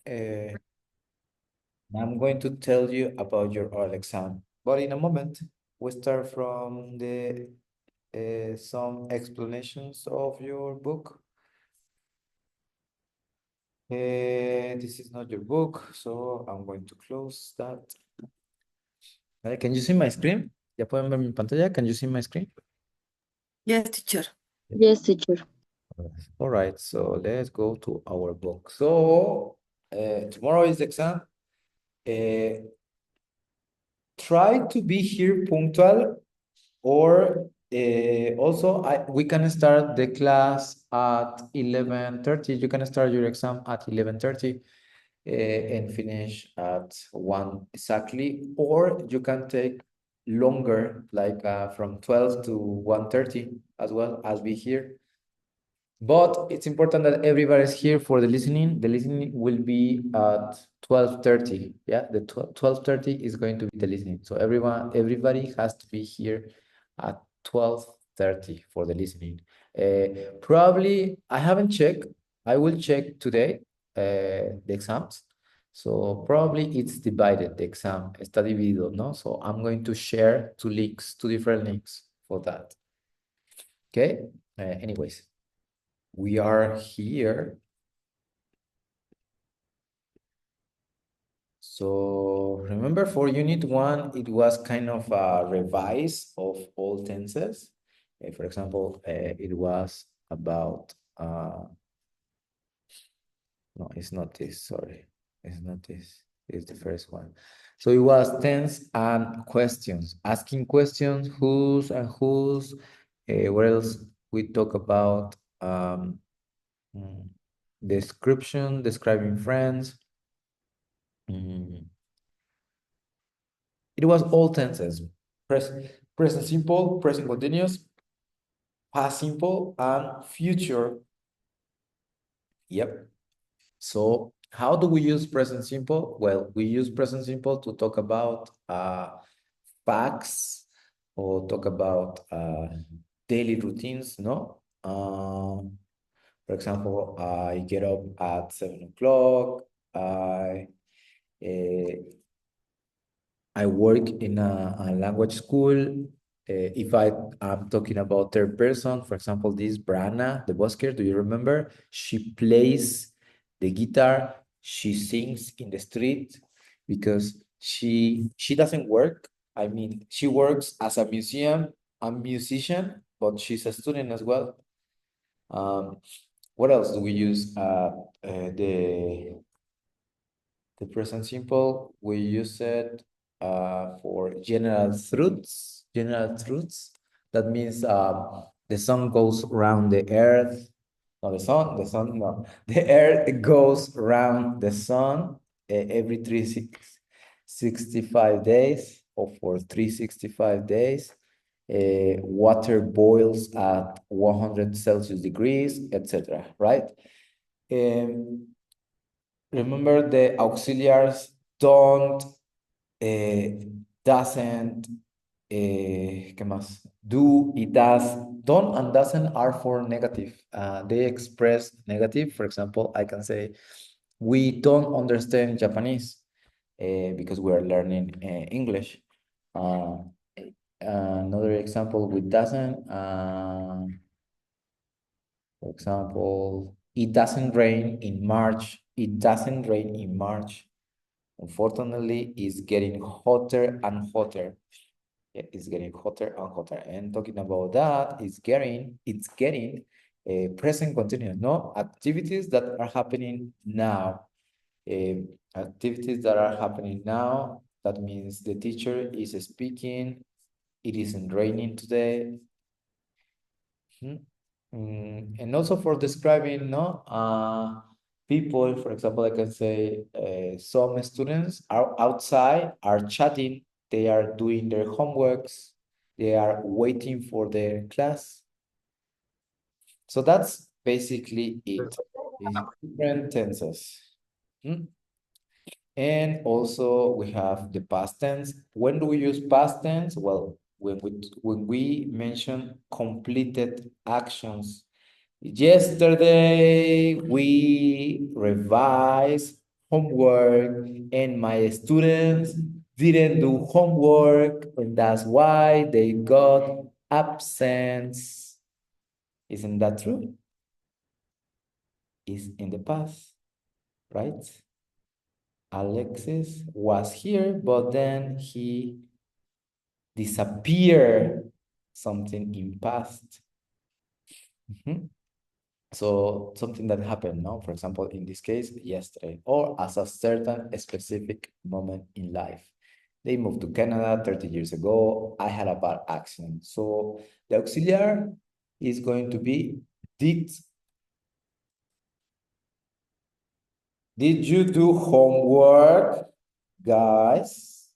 uh, I'm going to tell you about your oral exam. But in a moment, we start from the some explanations of your book. This is not your book, so I'm going to close that. Can you see my screen? ¿Ya pueden ver mi pantalla? Can you see my screen? Yes, teacher. Yes, teacher. All right, so let's go to our book. So tomorrow is the exam. Try to be here punctual, or also we can start the class at 11:30. You can start your exam at 11:30 and finish at 1 exactly, or you can take longer, like from 12 to 1:30 as well as be here. But it's important that everybody is here for the listening. The listening will be at 12:30. Yeah, the 12:30 is going to be the listening. So everybody has to be here at 12:30 for the listening. Probably I haven't checked. I will check today the exams. So probably it's divided, the exam está dividido, no? So I'm going to share two different links for that. Okay. Anyways. We are here. So remember for unit 1, it was kind of a revise of all tenses. For example, it was about, no, it's not this, sorry. It's not this, it's the first one. So it was tense and questions, asking questions, whose and whose. What else? We talk about description, describing friends. It was all tenses, present simple, present continuous, past simple, and future. Yep. So how do we use present simple? Well, we use present simple to talk about facts or talk about daily routines, no? For example, I get up at 7 o'clock. I work in a language school. If I'm talking about third person, for example, this Brana, the busker, do you remember? She plays the guitar. She sings in the street because she doesn't work. I mean, she works as a musician, but she's a student as well. What else do we use? The present simple, we use it for general truths. General truths. That means the sun goes around the earth. No, the sun, no. The earth goes around the sun every 365 days, or for 365 days. Water boils at 100 Celsius degrees, etc. Right? Remember the auxiliaries don't, doesn't, ¿qué más? Do, it does. Don't and doesn't are for negative. They express negative. For example, I can say, we don't understand Japanese because we are learning English. Another example with doesn't, for example, it doesn't rain in March. It doesn't rain in March. Unfortunately, it's getting hotter and hotter. Yeah, it's getting hotter and hotter. And talking about that, it's getting present continuous, no? Activities that are happening now. Activities that are happening now, that means the teacher is speaking, it isn't raining today. And also for describing, no, people, for example, I can say some students are outside, are chatting, they are doing their homeworks, they are waiting for their class. So that's basically it. It's different tenses. And also we have the past tense. When do we use past tense? Well, when we mention completed actions. Yesterday we revised homework, and my students didn't do homework, and that's why they got absence. Isn't that true? Is in the past, right? Alexis was here, but then he disappeared, something in past. Mhm. So something that happened, no? For example, in this case, yesterday, or as a certain specific moment in life. They moved to Canada 30 years ago. I had a bad accident. So the auxiliary is going to be did. Did you do homework, guys?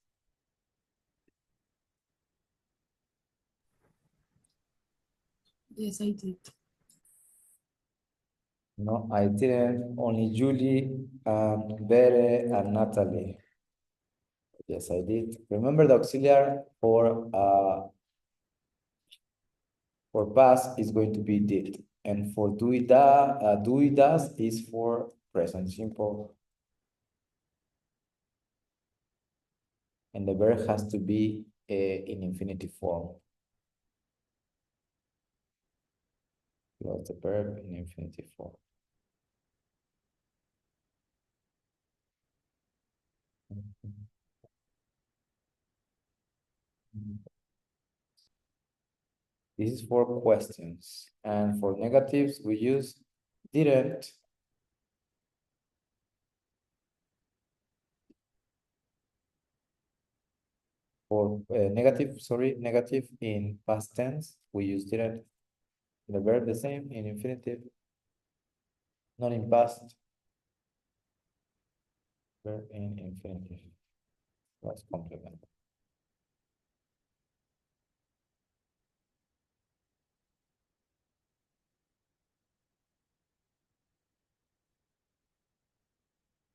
Yes, I did. No, I didn't. Only Julie and Bere and Natalie. Yes, I did. Remember the auxiliary for past is going to be did. And for do it does is for present simple. And the verb has to be in infinitive form. Plus the verb in infinitive form. This is for questions. And for negatives, we use didn't. For negative in past tense, we use didn't. The verb the same in infinitive, not in past. Verb in infinitive. Plus complement.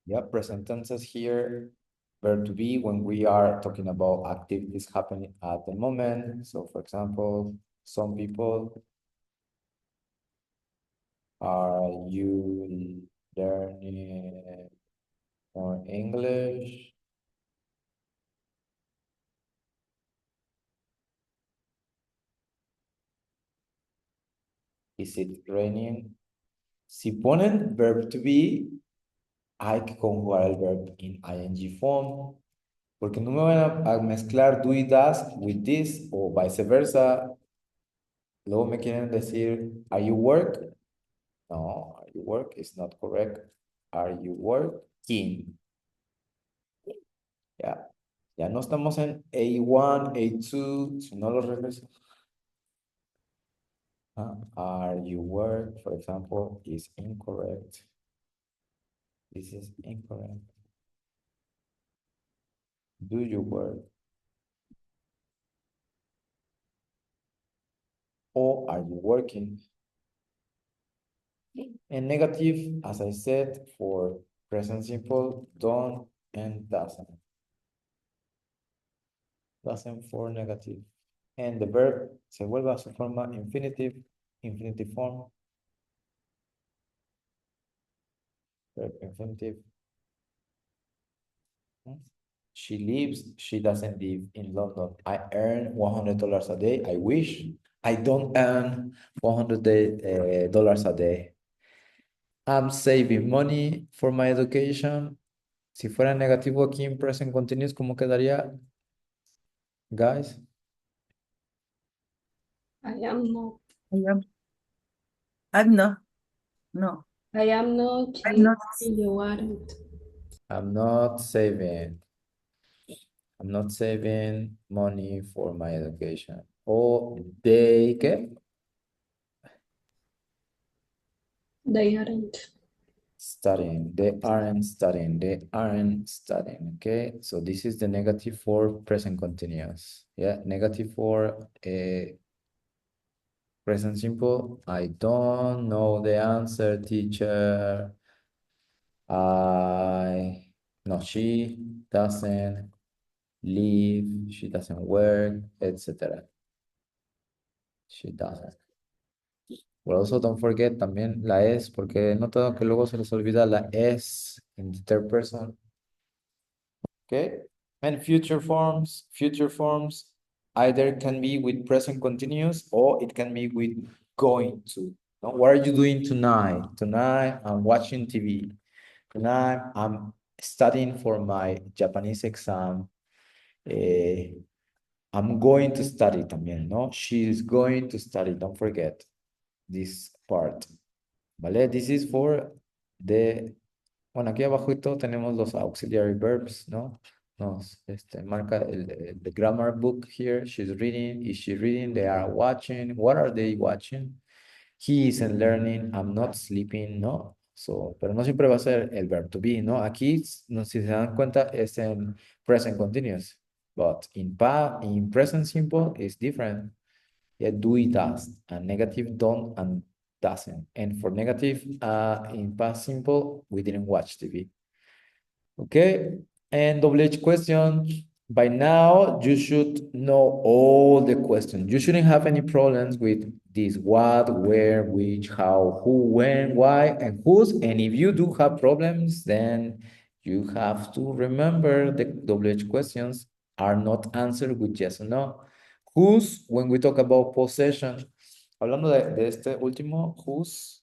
Yeah, present tenses here, verb to be when we are talking about activities happening at the moment. So for example, some people, are you learning more English? Is it raining? Si ponen verb to be, hay que conjugar el verb in ing form. Porque no me van a mezclar do y does with this o viceversa. Luego me quieren decir, are you work? No, are you work is not correct. Are you working? Ya, ya no estamos en A1, A2, sino los regresos. Are you work, for example, is incorrect. This is incorrect. Do you work? Or are you working? And negative, as I said, for present simple, don't and doesn't. Doesn't for negative. And the verb se vuelve a su forma infinitive, infinitive form. Verb infinitive. She lives, she doesn't live in London. I earn $100 a day. I wish I don't earn $100 a day. I'm saving money for my education. Si fuera negativo aquí en present continuous, ¿cómo quedaría, guys? I am not. I am. I'm not. No. I am not. I'm not. You aren't. I'm not saving. I'm not saving money for my education. O they, ¿qué? They aren't. Studying. They aren't studying. They aren't studying. Okay. So this is the negative for present continuous. Yeah. Negative for present simple. I don't know the answer, teacher. No, she doesn't live. She doesn't work, etc. She doesn't. Well, also don't forget también la es, porque he notado que luego se les olvida la es in the third person. Okay, and future forms either can be with present continuous or it can be with going to. Now, what are you doing tonight? Tonight, I'm watching TV. Tonight, I'm studying for my Japanese exam. I'm going to study también, ¿no? She's going to study. Don't forget this part. ¿Vale? This is for the... Bueno, aquí abajito tenemos los auxiliary verbs, ¿no? Nos marca the grammar book here. She's reading. Is she reading? They are watching. What are they watching? He isn't learning. I'm not sleeping, ¿no? So, pero no siempre va a ser el verb to be, ¿no? Aquí, no, si se dan cuenta, es en present continuous. But in present simple, it's different. Yeah, do it does, and negative don't and doesn't. And for negative, in past simple, we didn't watch TV. Okay, and double H question. By now, you should know all the questions. You shouldn't have any problems with this what, where, which, how, who, when, why, and whose. And if you do have problems, then you have to remember the double H questions are not answered with yes or no. Whose, when we talk about possession, hablando de este último, whose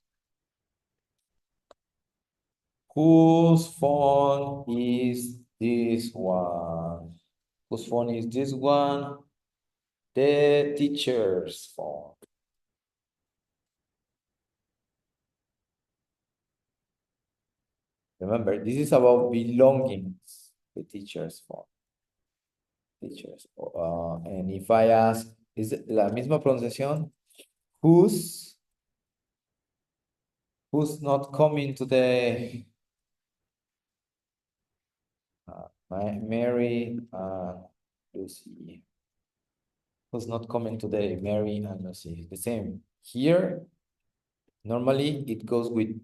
phone is this one? Whose phone is this one? The teacher's phone. Remember, this is about belongings, the teacher's phone. Teachers. And if I ask, is it la misma pronunciación? Who's not coming today? Mary and Lucy. Who's not coming today? Mary and Lucy. The same. Here, normally it goes with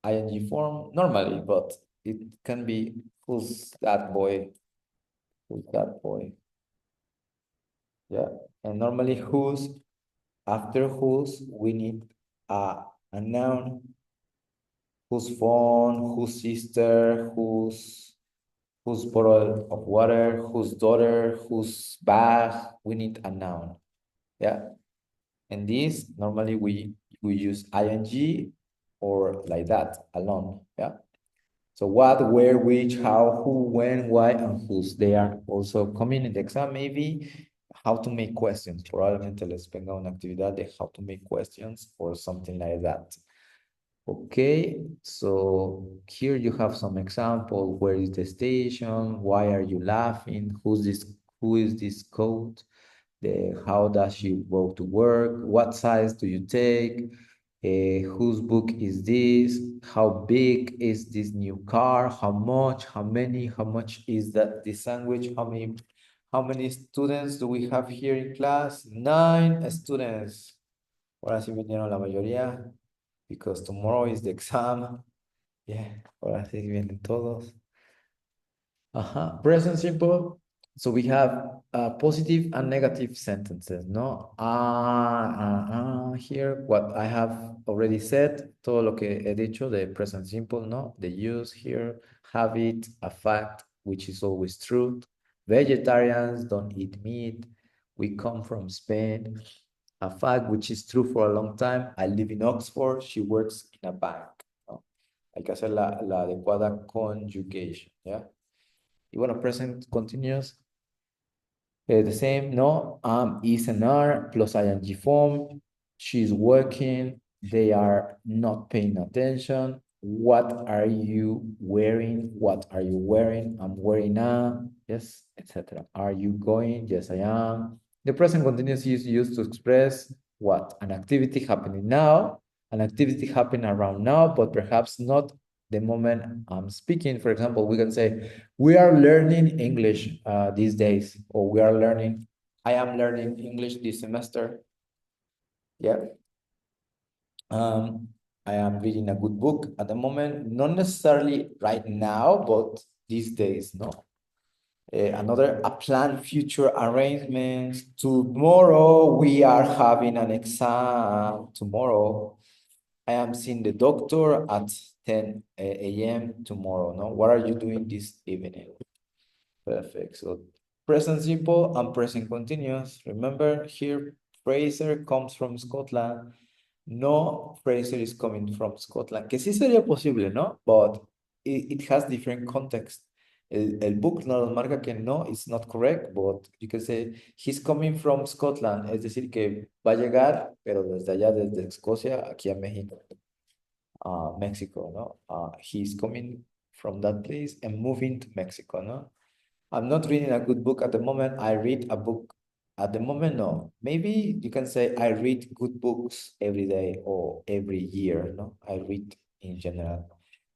ing form, normally, but it can be who's that boy? Who's that boy? Yeah, and normally who's, after who's, we need a noun. Whose phone, whose sister, whose bottle of water, whose daughter, whose bag, we need a noun. Yeah. And this normally we use ing or like that alone. Yeah. So what, where, which, how, who, when, why, and whose. They are also coming in the exam, maybe how to make questions. Probablemente les venga una actividad de how to make questions or something like that. Okay, so here you have some example. Where is the station? Why are you laughing? Who is this coat? How does she go to work? What size do you take? Whose book is this? How big is this new car? How much? How many? How much is that the sandwich? How many students do we have here in class? 9 students. Ahora sí vinieron la mayoría, because tomorrow is the exam. Yeah, ahora sí vienen todos. Present simple. So we have positive and negative sentences, no? Here, what I have already said, todo lo que he dicho de present simple, no? The use here, habit, a fact, which is always true. Vegetarians don't eat meat. We come from Spain. A fact, which is true for a long time. I live in Oxford. She works in a bank, ¿no? Hay que hacer la adecuada conjugation, ¿ya? Y bueno, present continuous, the same, no? Is an are plus ing form. She's working. They are not paying attention. What are you wearing? What are you wearing? I'm wearing a, yes, etc. Are you going? Yes, I am. The present continuous is used to express what? An activity happening now, an activity happening around now, but perhaps not the moment I'm speaking. For example, we can say, we are learning English these days, or I am learning English this semester. Yeah. I am reading a good book at the moment, not necessarily right now, but these days, no. A planned future arrangements. Tomorrow we are having an exam. Tomorrow I am seeing the doctor at 10 a.m. tomorrow, no? What are you doing this evening? Perfect. So present simple and present continuous. Remember here, Fraser comes from Scotland. No, Fraser is coming from Scotland. Que sí sería posible, ¿no? But it has different context. El book nos marca que no, it's not correct, but you can say he's coming from Scotland. Es decir, que va a llegar, pero desde allá, desde Escocia, aquí a México. Mexico, no? He's coming from that place and moving to Mexico, no? I'm not reading a good book at the moment. I read a book at the moment, no. Maybe you can say I read good books every day or every year, no? I read in general.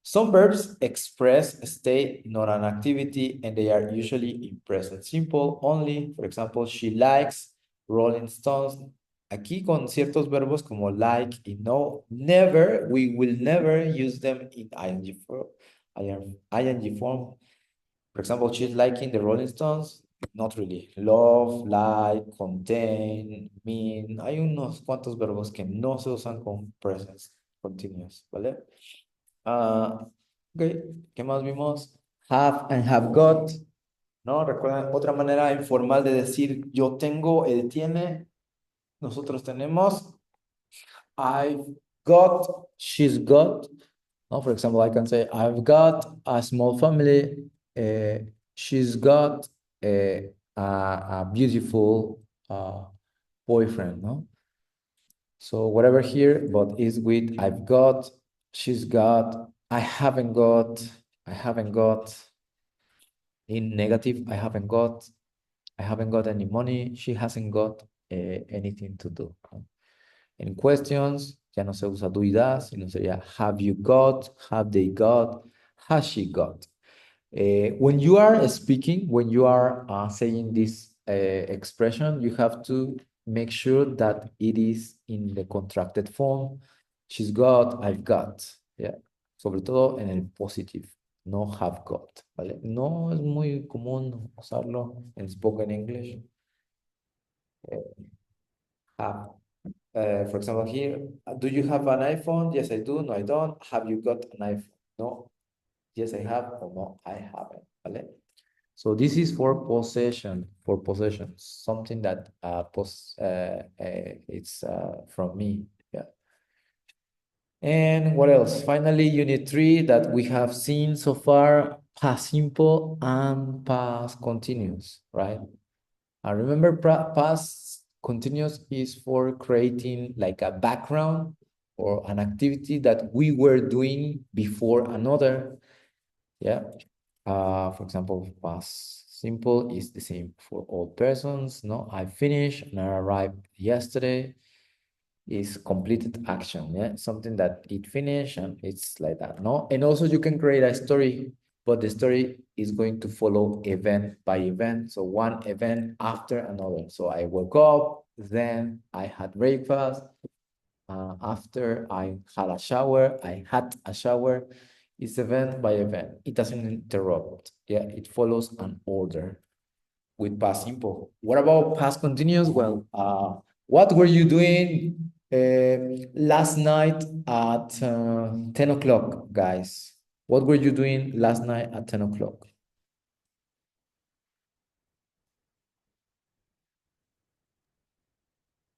Some verbs express a state, not an activity, and they are usually in present simple only. For example, she likes Rolling Stones. Aquí con ciertos verbos como like y no, never, we will never use them in ing form. ing form. For example, she's liking the Rolling Stones. Not really. Love, like, contain, mean. Hay unos cuantos verbos que no se usan con present continuous, ¿vale? Ok, ¿qué más vimos? Have and have got. ¿No? Recuerden, otra manera informal de decir yo tengo, él tiene. Nosotros tenemos. I've got, she's got. No, for example, I can say, I've got a small family. She's got a beautiful boyfriend, no? So whatever here, but is with I've got, she's got, I haven't got. In negative, I haven't got any money. She hasn't got anything to do. En questions, ya no se usa do y does, sino sería have you got, have they got, has she got. When you are speaking, when you are saying this expression, you have to make sure that it is in the contracted form. She's got, I've got. Yeah. Sobre todo en el positive, no have got, ¿vale? No es muy común usarlo en spoken English. Have. For example, here, do you have an iPhone? Yes, I do. No, I don't. Have you got an iPhone? No. Yes, I have. Or no, I haven't. ¿Vale? So this is for possession, something that it's from me. Yeah. And what else? Finally, unit 3 that we have seen so far, past simple and past continuous, right? Remember, past continuous is for creating like a background or an activity that we were doing before another. Yeah. For example, past simple is the same for all persons. No, I finished and I arrived yesterday is completed action. Yeah, something that it finished and it's like that. No, and also you can create a story, but the story is going to follow event by event. So one event after another. So I woke up, then I had breakfast. After I had a shower, It's event by event. It doesn't interrupt. Yeah, it follows an order with past simple. What about past continuous? Well, what were you doing last night at 10 o'clock, guys? What were you doing last night at 10 o'clock?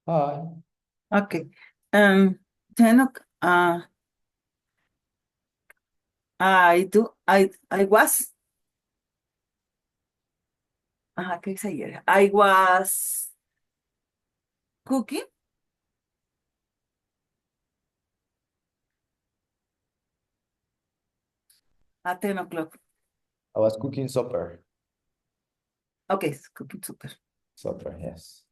Hi. Okay. 10 o'clock. I was. ¿Qué dice ayer? I was cooking at 10 o'clock. I was cooking supper. Okay, cooking super. Supper, yes.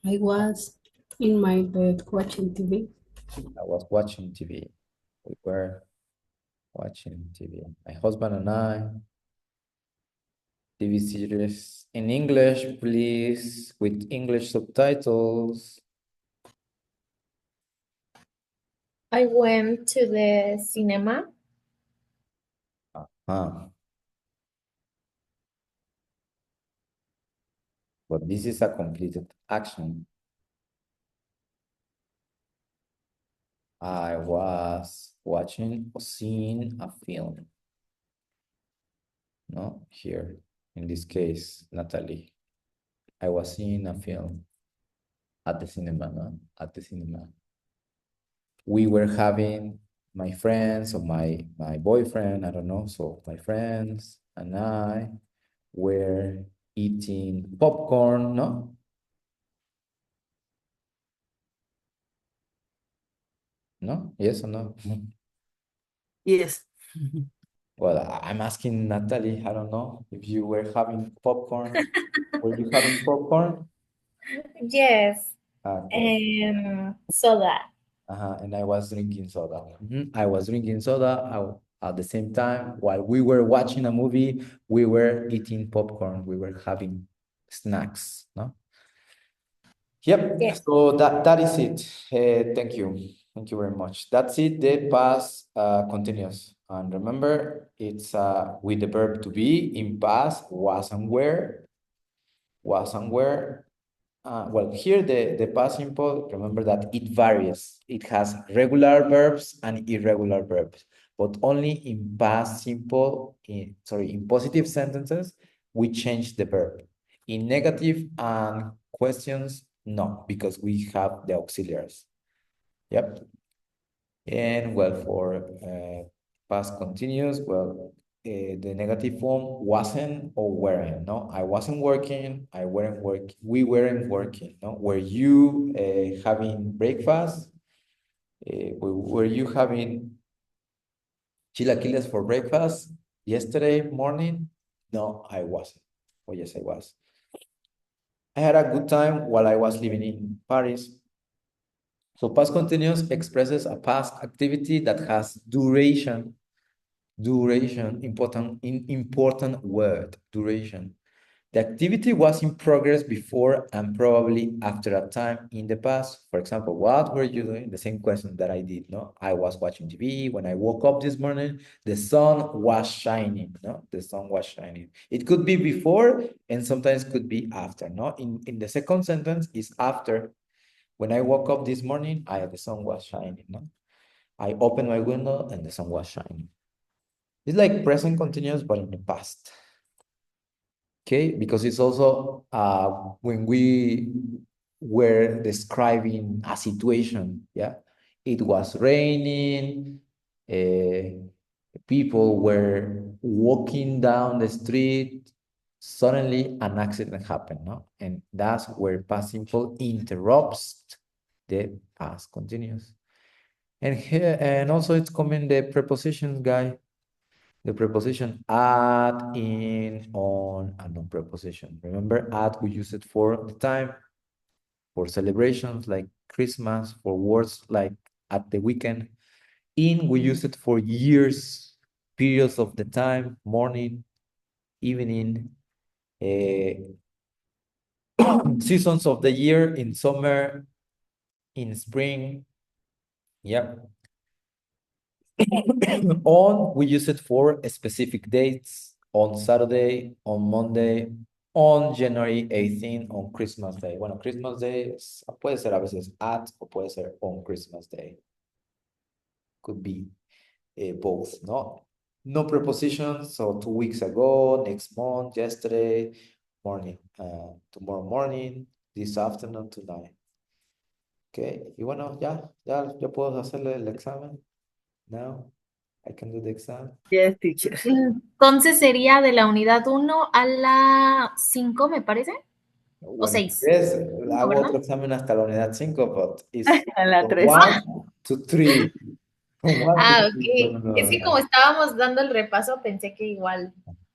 I was in my bed watching TV. I was watching TV. We were watching TV. My husband and I. TV series in English, please, with English subtitles. I went to the cinema. But this is a completed action. I was watching or seeing a film. No, here, in this case, Natalie. I was seeing a film at the cinema, no? At the cinema. We were having my friends or my boyfriend, I don't know. So my friends and I were eating popcorn, no? No? Yes or no? Yes. Well, I'm asking Natalie, I don't know if you were having popcorn. Were you having popcorn? Yes. Okay. Soda. And I was drinking soda. I was drinking soda. At the same time, while we were watching a movie, we were eating popcorn. We were having snacks, no? Yep. Yes. So that is it. Thank you. Thank you very much. That's it. The past continuous. And remember, it's with the verb to be in past, was and were, was and were. Well, here the past simple, remember that it varies. It has regular verbs and irregular verbs, but only in past simple, in positive sentences, we change the verb. In negative and questions, no, because we have the auxiliaries. Yep. And well, for past continuous, well, the negative form wasn't or weren't. No, I wasn't working. I weren't working. We weren't working. No, were you having breakfast? Were you having chilaquiles for breakfast yesterday morning? No, I wasn't. Oh, yes, I was. I had a good time while I was living in Paris. So past continuous expresses a past activity that has duration. Duration, important word, duration. The activity was in progress before and probably after a time in the past. For example, what were you doing? The same question that I did, no? I was watching TV. When I woke up this morning, the sun was shining, no? The sun was shining. It could be before and sometimes could be after, no? In the second sentence is after. When I woke up this morning, the sun was shining, no? I opened my window and the sun was shining. It's like present continuous, but in the past. Okay, because it's also when we were describing a situation, yeah, it was raining, people were walking down the street, suddenly an accident happened, no? And that's where past simple interrupts the past continuous. And here, and also it's coming the prepositions, guy. The preposition at, in, on, and non preposition. Remember, at, we use it for the time, for celebrations like Christmas, for words like at the weekend. In, we use it for years, periods of the time, morning, evening, seasons of the year, in summer, in spring. Yep. On, we use it for specific dates, on Saturday, on Monday, on January 18, on Christmas Day. Bueno, Christmas Day puede ser a veces at o puede ser on Christmas Day. Could be both, no? No prepositions, so 2 weeks ago, next month, yesterday, morning, tomorrow morning, this afternoon, tonight. Okay, y bueno, ya puedo hacerle el examen. Now I can do the exam. Yes, teacher. Entonces sería de la unidad 1 a la 5, me parece. O Bueno, 6. yes, 5, hago ¿verdad? otro examen hasta la unidad 5, but it's A la from 3. 1 to 3. From 1 to Ah, 3. No, no, ok. Es no, que como estábamos dando el repaso, pensé que igual,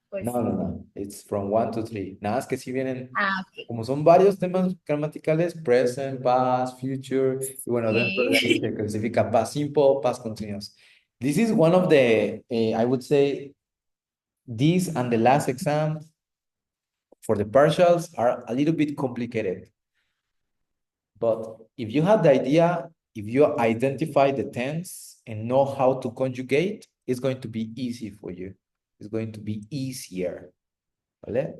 pues. no, no, no. It's from 1 to 3. Nada más que si vienen, Ah, ok. como son varios temas gramaticales, present, past, future, y bueno, dentro de ahí Sí. se clasifica past simple, past continuous. This is one of the, I would say, this and the last exam for the partials are a little bit complicated. But if you have the idea, if you identify the tense and know how to conjugate, it's going to be easy for you. It's going to be easier. ¿Vale?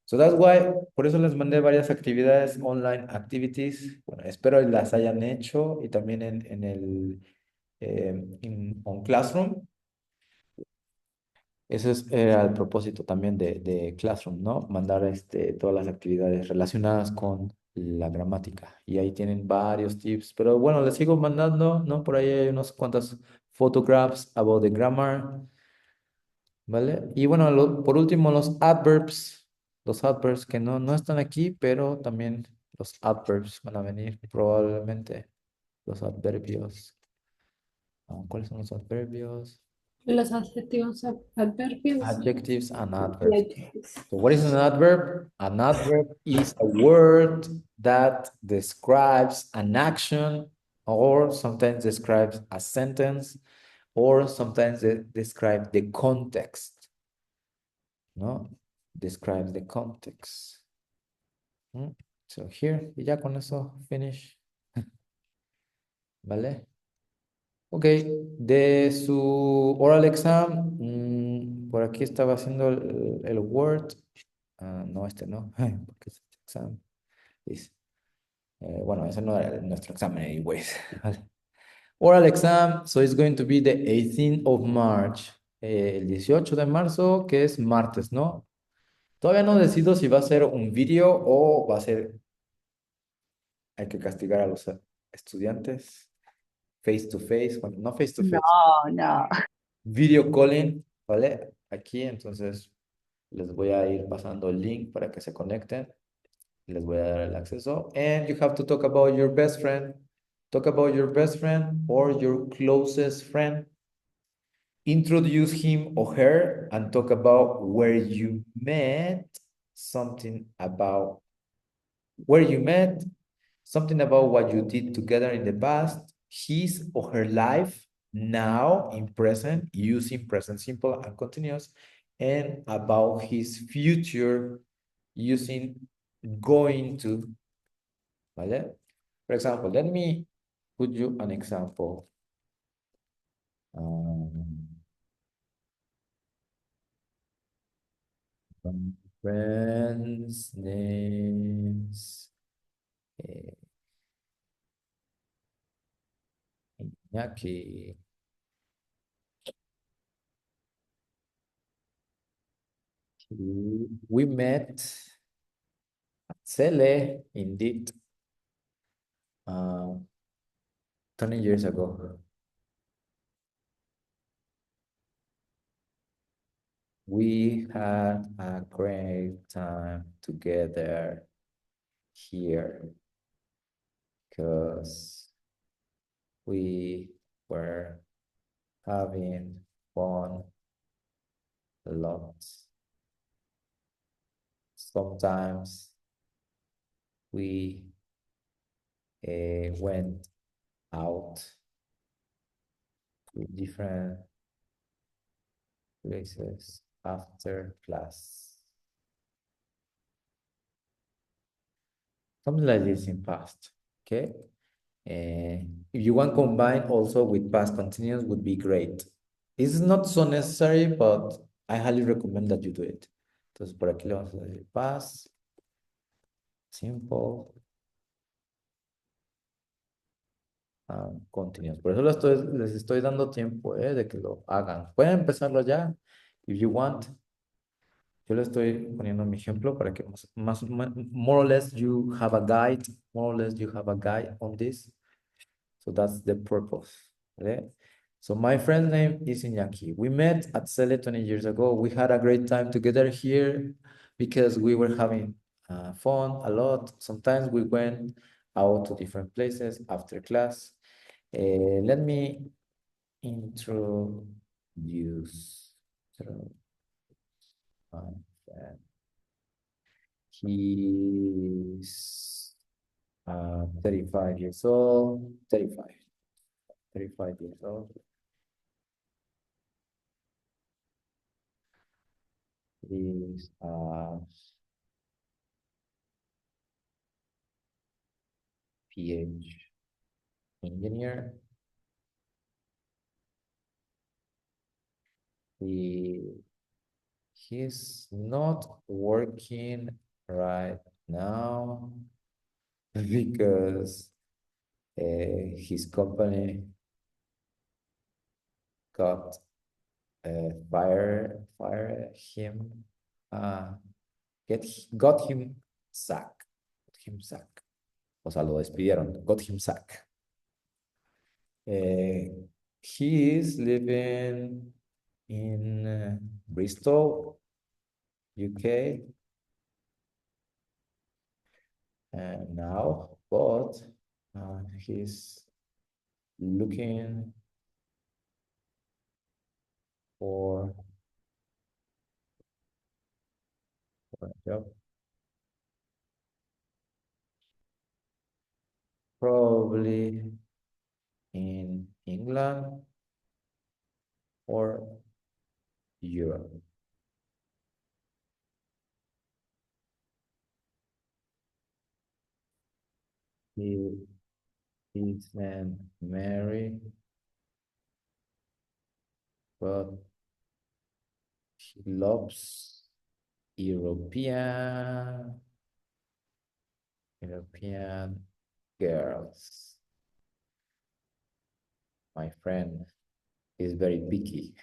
So that's why, por eso les mandé varias actividades, online activities. Bueno, espero las hayan hecho y también en el on Classroom. Ese era el propósito también de Classroom, ¿no? Mandar todas las actividades relacionadas con la gramática. Y ahí tienen varios tips. Pero bueno, les sigo mandando, ¿no? Por ahí hay unos cuantos photographs about the grammar, ¿vale? Y bueno, por último, los adverbs. Los adverbs que no están aquí, pero también los adverbs van a venir probablemente. Los adverbios. ¿Cuáles son los adverbios? Los adjetivos, adverbios Adjectives and y adverbs. adjetivos. So what is an adverb? An adverb is a word that describes an action or sometimes describes a sentence or sometimes it describes the context. ¿No? Describes the context. So here, y ya con eso finish. ¿Vale? Ok, de su oral exam, por aquí estaba haciendo el Word. No, este no, porque es exam. Dice. Bueno, ese no era nuestro examen, anyways. Oral exam, so it's going to be the 18th of March. El 18 de marzo, que es martes, ¿no? Todavía no decido si va a ser un video o va a ser, hay que castigar a los estudiantes face to face, bueno, no face to face. No. Video calling, ¿vale? Aquí, entonces les voy a ir pasando el link para que se conecten. Les voy a dar el acceso. And you have to talk about your best friend. Talk about your best friend or your closest friend. Introduce him or her and talk about where you met, something about where you met, something about what you did together in the past, his or her life now in present, using present simple and continuous, and about his future using going to, ¿vale? For example, let me put you an example. Friends' names. Iñaki. We met at Cele, indeed, 20 years ago. We had a great time together here because we were having fun a lot. Sometimes we went out to different places after class. Something like this in past, okay? If you want combine also with past continuous would be great. It's not so necessary, but I highly recommend that you do it. Entonces, por aquí le vamos a decir past, simple, continuous. Por eso les estoy dando tiempo, de que lo hagan. Pueden empezarlo ya, if you want. Yo le estoy poniendo mi ejemplo para que more or less you have a guide, more or less you have a guide on this. So that's the purpose. Okay? So my friend's name is Iñaki. We met at Cele 20 years ago. We had a great time together here because we were having fun a lot. Sometimes we went out to different places after class. Let me introduce my friend. He's 35 years old, 35 years old. He's a PhD engineer. He's not working right now because his company got fire him, got him sacked. Got him sacked. O sea, lo despidieron. Got him sacked. He is living in Bristol, UK, now, but he's looking for a job. Probably in England or Europe. He isn't married, but he loves European girls. My friend is very picky.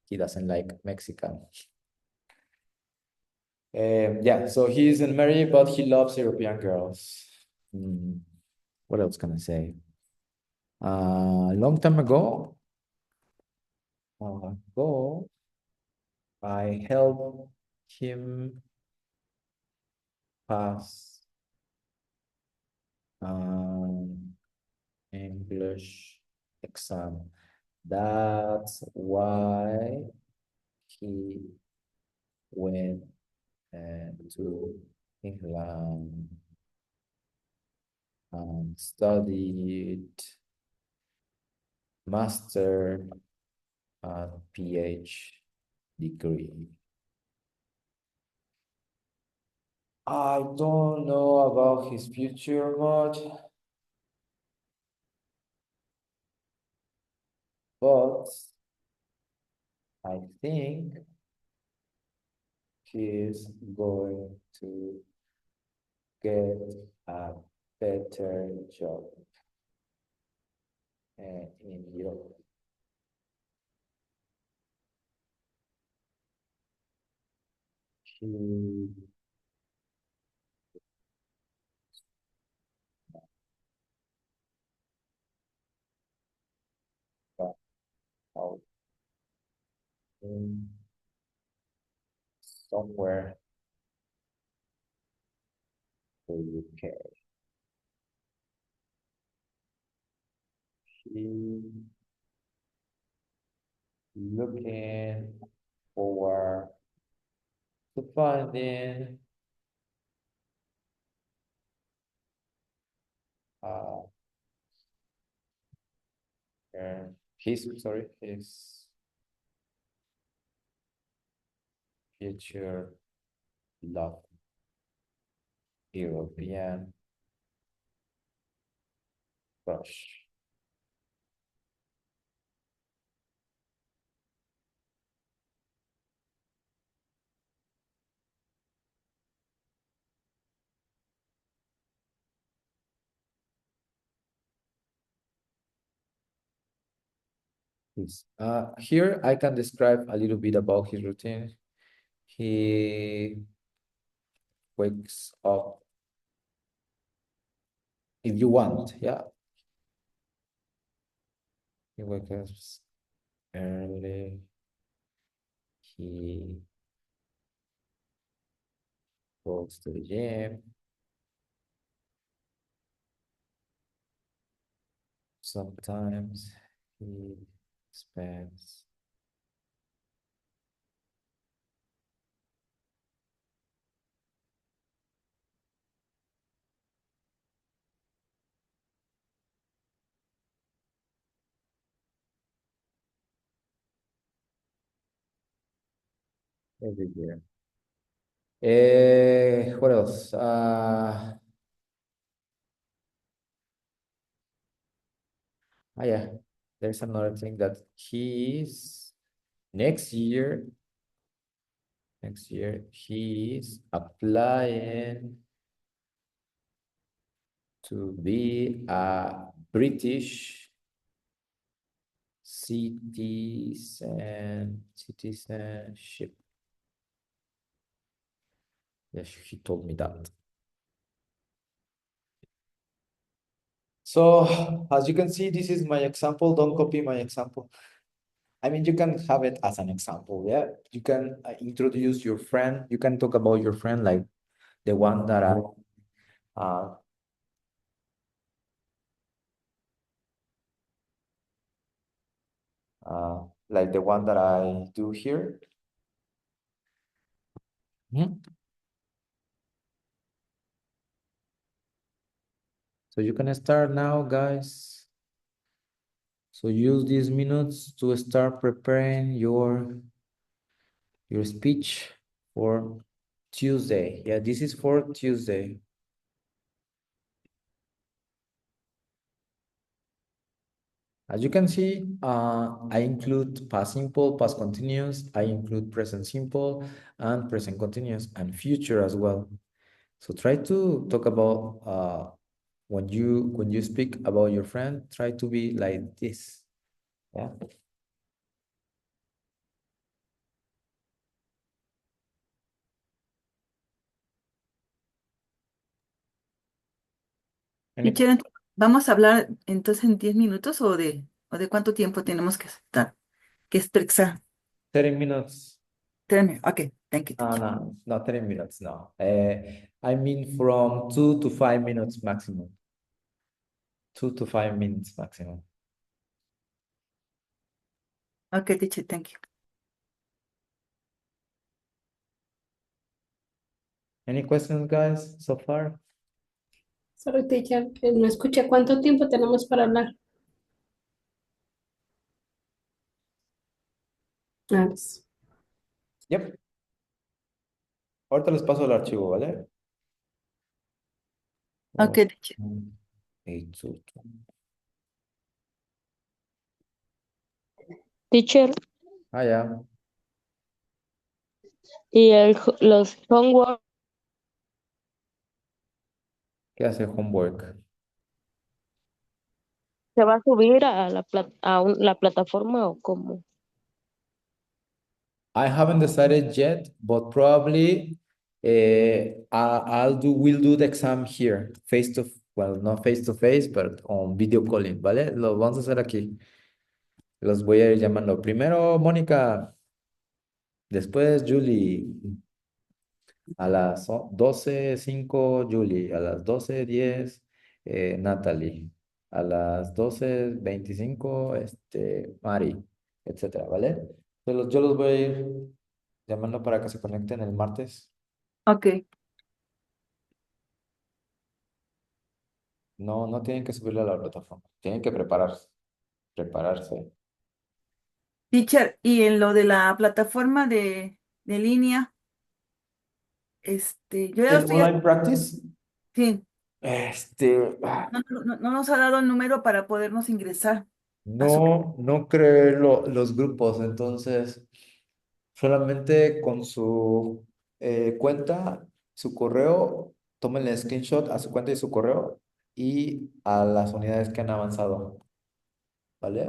He doesn't like Mexican. Yeah, so he isn't married, but he loves European girls. What else can I say? A long time ago, I helped him pass English exam. That's why he went to England and studied master and PhD degree. I don't know about his future much, but I think he is going to get a better job in Europe. He got out in somewhere in the UK. He looking forward to finding uh, his future love European crush. Yes. Here I can describe a little bit about his routine. He wakes up if you want, yeah. He wakes up early. He goes to the gym. Sometimes he spends every year. What else? Yeah, there's another thing that he's next year he's applying to be a British citizenship. Yes, he told me that. So, as you can see, this is my example. Don't copy my example. I mean, you can have it as an example, yeah? You can introduce your friend. You can talk about your friend, like the one that uh, like the one that I do here. Mhm. So you can start now, guys. So use these minutes to start preparing your speech for Tuesday. Yeah, this is for Tuesday. As you can see, I include past simple, past continuous, I include present simple and present continuous and future as well. So try to talk about when you speak about your friend, try to be like this. Yeah. Any Teacher, ¿vamos a hablar entonces en 10 minutos o de cuánto tiempo tenemos que estar, que expresar? 30 minutes? Okay, thank you, No, teacher. no, not 30 minutes, no. I mean from 2 to 5 minutes maximum. 2 to 5 minutes maximum. Okay, teacher, thank you. Any questions, guys, so far? Sorry, teacher, que no escuché cuánto tiempo tenemos para hablar. Ah, pues, Yep. Ahorita les paso el archivo, ¿vale? Okay, teacher. 822. Teacher, Ah, ya. y los homework ¿Qué hace homework? se va a subir a la plataforma o cómo. I haven't decided yet, but probably we'll do the exam here, well, not face to face, but on video calling, ¿vale? Lo vamos a hacer aquí. Los voy a ir llamando. Primero, Mónica, después Julie, a las 12:05 Julie, a las 12:10 Natalie, a las 12:25 Mari, etcétera, ¿vale? Yo los voy a ir llamando para que se conecten el martes. Okay. No, no tienen que subirlo a la plataforma, tienen que prepararse. Teacher, y en lo de la plataforma de línea, yo ya lo ¿El estoy online practice? sí, Ah, no nos ha dado el número para podernos ingresar a su... no creé los grupos, entonces solamente con su cuenta, su correo, tómenle screenshot a su cuenta y su correo y a las unidades que han avanzado, ¿vale?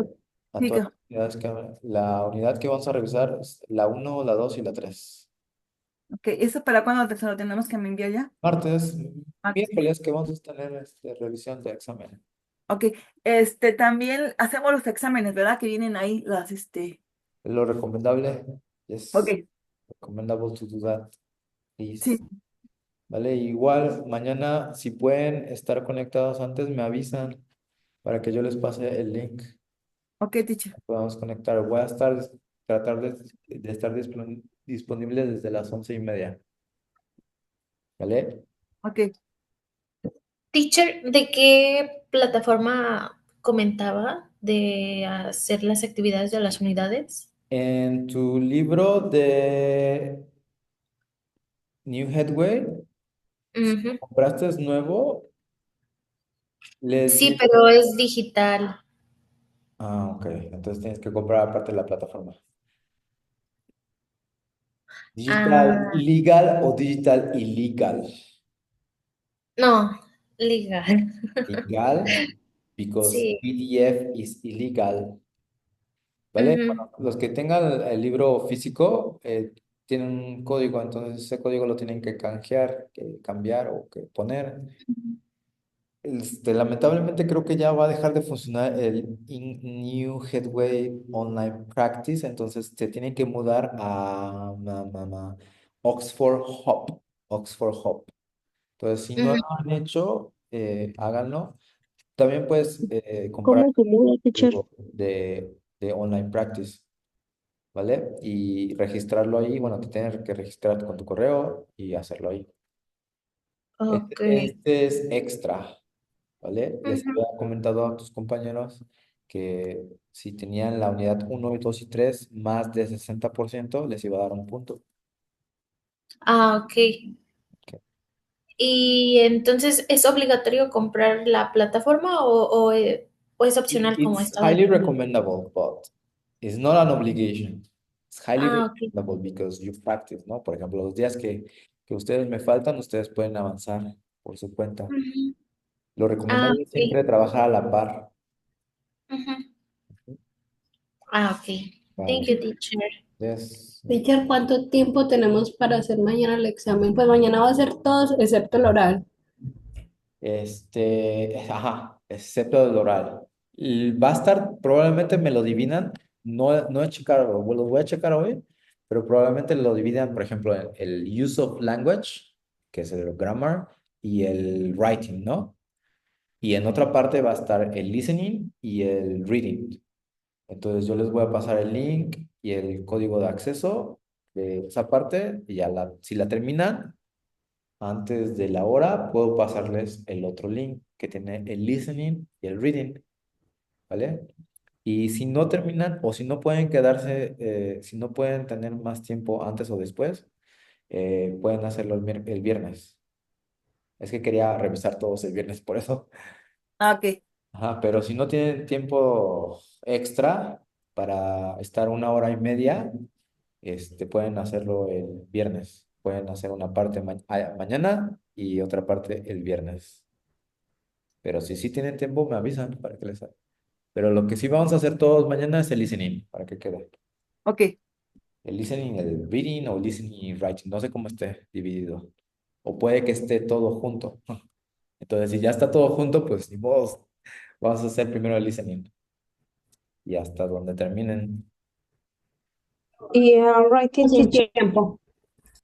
A Sí, todas las unidades la unidad que vamos a revisar es la 1, la 2 y la 3. okay. ¿Eso para cuándo se lo tenemos que me enviar ya? Martes, Martes. miércoles que vamos a tener revisión de examen. Ok, también hacemos los exámenes, ¿verdad? Que vienen ahí Lo recomendable Ok, es recommendable to do that, please. sí, Vale, igual mañana si pueden estar conectados antes me avisan para que yo les pase el link. ok, teacher, Podamos conectar. Voy a tratar de estar disponible desde las 11:30. ¿Vale? ok. Teacher, ¿de qué plataforma comentaba de hacer las actividades de las unidades? En tu libro de New Headway, Ujú. ¿compraste es nuevo? Les Sí, di... pero es digital. Ah, ok. Entonces tienes que comprar aparte la plataforma. ¿Digital Ah, legal o digital illegal? no, legal. Legal, because Sí. PDF is illegal. ¿vale? Ujú, Bueno, los que tengan el libro físico tienen un código, entonces ese código lo tienen que canjear, que cambiar o que poner. ujú. Lamentablemente creo que ya va a dejar de funcionar el New Headway Online Practice, entonces se tienen que mudar a Oxford Hub. Oxford Hub. Entonces, si no Ujú. lo han hecho, háganlo. También puedes comprar ¿Cómo se muda, teacher? algo de Online Practice, ¿vale? Y registrarlo ahí, bueno, te tienes que registrar con tu correo y hacerlo ahí. Ok. Este es extra, ¿vale? Les Ujú. había comentado a tus compañeros que si tenían la unidad 1, 2 y 3 más de 60%, les iba a dar un punto. Ah, ok. Ok. Y entonces, ¿es obligatorio comprar la plataforma o es opcional como It's estaba highly entendiendo? recommendable, but it's not an obligation. It's highly Ah, ok. recommendable because you practice, ¿no? Por ejemplo, los días que ustedes me faltan, ustedes pueden avanzar por su cuenta. Ujú. Lo Ah, recomendable es ok. siempre trabajar a la par. Ujú. Ah, ok. Thank Vale. you, teacher. Yes. Teacher, ¿cuánto tiempo tenemos para hacer mañana el examen? Pues mañana va a ser todos excepto el oral. Ajá, excepto el oral. Va a estar, probablemente me lo dividan, no he checado, lo voy a checar hoy, pero probablemente lo dividan, por ejemplo, en el use of language, que es el grammar, y el writing, ¿no? Y en otra parte va a estar el listening y el reading. Entonces yo les voy a pasar el link y el código de acceso de esa parte, y ya si la terminan antes de la hora, puedo pasarles el otro link que tiene el listening y el reading, ¿vale? Y si no terminan o si no pueden quedarse, si no pueden tener más tiempo antes o después, pueden hacerlo el viernes. Es que quería revisar todos el viernes por eso. Ah, ok. Ajá, pero si no tienen tiempo extra para estar 1 hora y media, pueden hacerlo el viernes. Pueden hacer una parte mañana y otra parte el viernes. Pero si sí tienen tiempo, me avisan para que les haga. Pero lo que sí vamos a hacer todos mañana es el listening, para que quede. Ok. El listening, el reading o listening y writing. No sé cómo esté dividido. O puede que esté todo junto. Entonces, si ya está todo junto, pues ni modo. Vamos a hacer primero el listening. Y hasta donde terminen. Y writing, Sin teacher. tiempo.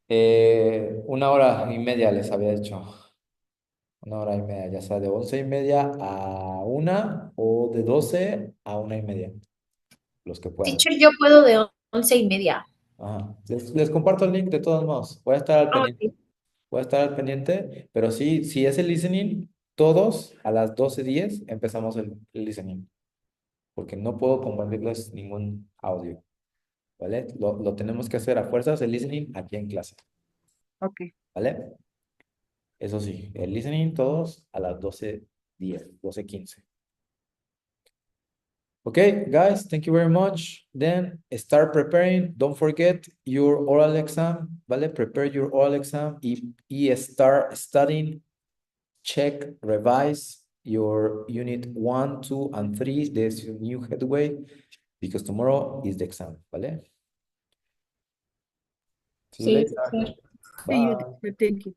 1 hora y media les había hecho. 1 hora y media, ya sea de 11:30 a 1 o de 12 a 1:30. Los que puedan. Teacher, yo puedo de 11:30. Ajá. Les comparto el link de todos modos. Voy a estar al Ah, pendiente. ok. Voy a estar al pendiente, pero sí, si es el listening, todos a las 12:10 empezamos el listening, porque no puedo compartirles ningún audio, ¿vale? Lo tenemos que hacer a fuerzas el listening aquí en clase, Ok. ¿vale? Eso sí, el listening todos a las 12:10, 12:15. Okay, guys, thank you very much. Then start preparing. Don't forget your oral exam, ¿vale? Prepare your oral exam y start studying. Check, revise your unit 1, 2, and 3. There's your new headway because tomorrow is the exam, ¿vale? See you Sí, later. teacher. See you, Bye. teacher. Thank you.